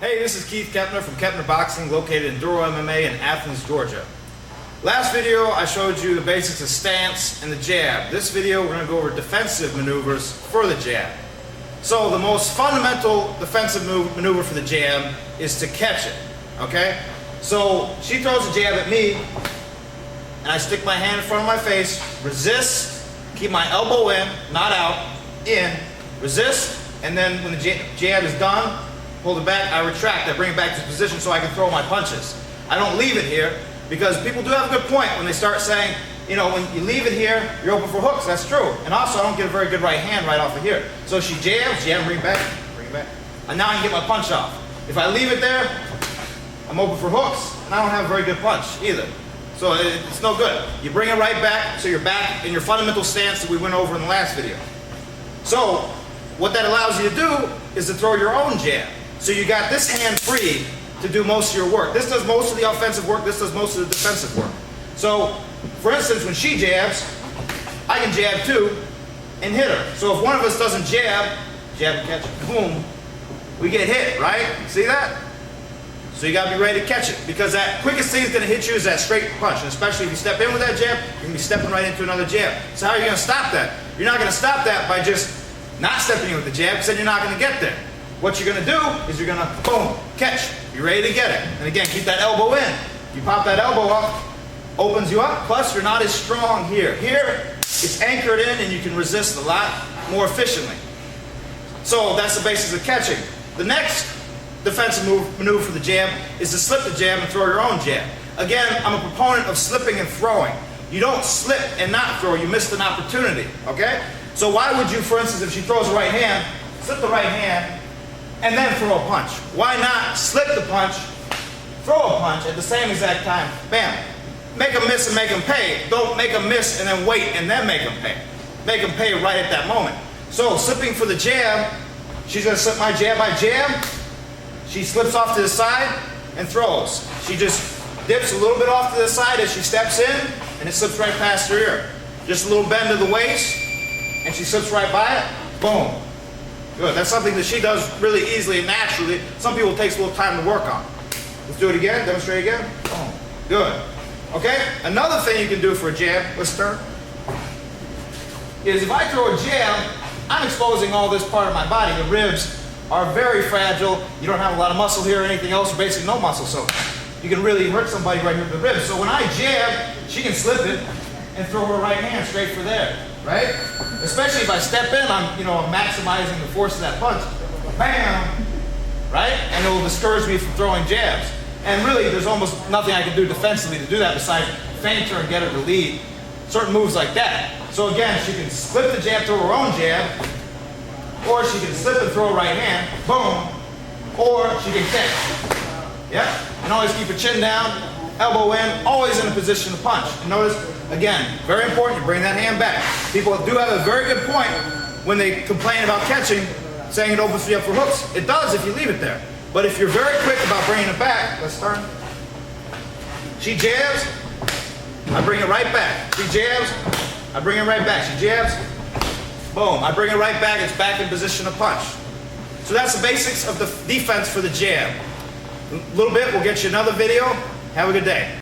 Hey, this is Keith Keppner from Keppner Boxing, located in Duro MMA in Athens, Georgia. Last video, I showed you the basics of stance and the jab. This video, we're going to go over defensive maneuvers for the jab. So the most fundamental defensive maneuver for the jab is to catch it, okay? So she throws a jab at me, and I stick my hand in front of my face, resist, keep my elbow in, not out, in, resist, and then when the jab is done, hold it back, I retract, I bring it back to position so I can throw my punches. I don't leave it here because people do have a good point when they start saying, you know, when you leave it here, you're open for hooks. That's true. And also, I don't get a very good right hand right off of here. So she jabs, bring it back, and now I can get my punch off. If I leave it there, I'm open for hooks, and I don't have a very good punch either. So it's no good. You bring it right back, so you're back in your fundamental stance that we went over in the last video. So what that allows you to do is to throw your own jab. So you got this hand free to do most of your work. This does most of the offensive work, this does most of the defensive work. So, for instance, when she jabs, I can jab too and hit her. So if one of us doesn't jab and catch it, boom, we get hit, right? See that? So you gotta be ready to catch it, because that quickest thing is gonna hit you is that straight punch. And especially if you step in with that jab, you're gonna be stepping right into another jab. So how are you gonna stop that? You're not gonna stop that by just not stepping in with the jab, because then you're not gonna get there. What you're going to do is you're going to, boom, catch. You're ready to get it. And again, keep that elbow in. You pop that elbow up, opens you up, plus you're not as strong here. Here, it's anchored in and you can resist a lot more efficiently. So that's the basis of catching. The next defensive maneuver for the jab is to slip the jab and throw your own jab. Again, I'm a proponent of slipping and throwing. You don't slip and not throw, you missed an opportunity, okay? So why would you, for instance, if she throws a right hand, slip the right hand, and then throw a punch? Why not slip the punch, throw a punch at the same exact time? Bam. Make them miss and make them pay. Don't make them miss and then wait and then make them pay. Make them pay right at that moment. So slipping for the jab, she's going to slip my jab. I jab. She slips off to the side and throws. She just dips a little bit off to the side as she steps in, and it slips right past her ear. Just a little bend of the waist, and she slips right by it. Boom. Good. That's something that she does really easily and naturally. Some people it takes a little time to work on. Let's do it again. Demonstrate again. Boom. Good. Okay? Another thing you can do for a jab, let's turn, is if I throw a jab, I'm exposing all this part of my body. The ribs are very fragile. You don't have a lot of muscle here or anything else, or basically no muscle. So you can really hurt somebody right here with the ribs. So when I jab, she can slip it and throw her right hand straight for there. Right? Especially if I step in, I'm maximizing the force of that punch. Bam! Right? And it will discourage me from throwing jabs. And really, there's almost nothing I can do defensively to do that besides feint her and get her to lead. Certain moves like that. So again, she can slip the jab, throw her own jab, or she can slip and throw a right hand, boom, or she can catch. Yep? And always keep her chin down, elbow in, always in a position to punch. And notice, again, very important, you bring that hand back. People do have a very good point when they complain about catching, saying it opens you up for hooks. It does if you leave it there. But if you're very quick about bringing it back, let's turn. She jabs, I bring it right back. She jabs, I bring it right back. She jabs, boom, I bring it right back. It's back in position to punch. So that's the basics of the defense for the jab. A little bit, we'll get you another video. Have a good day.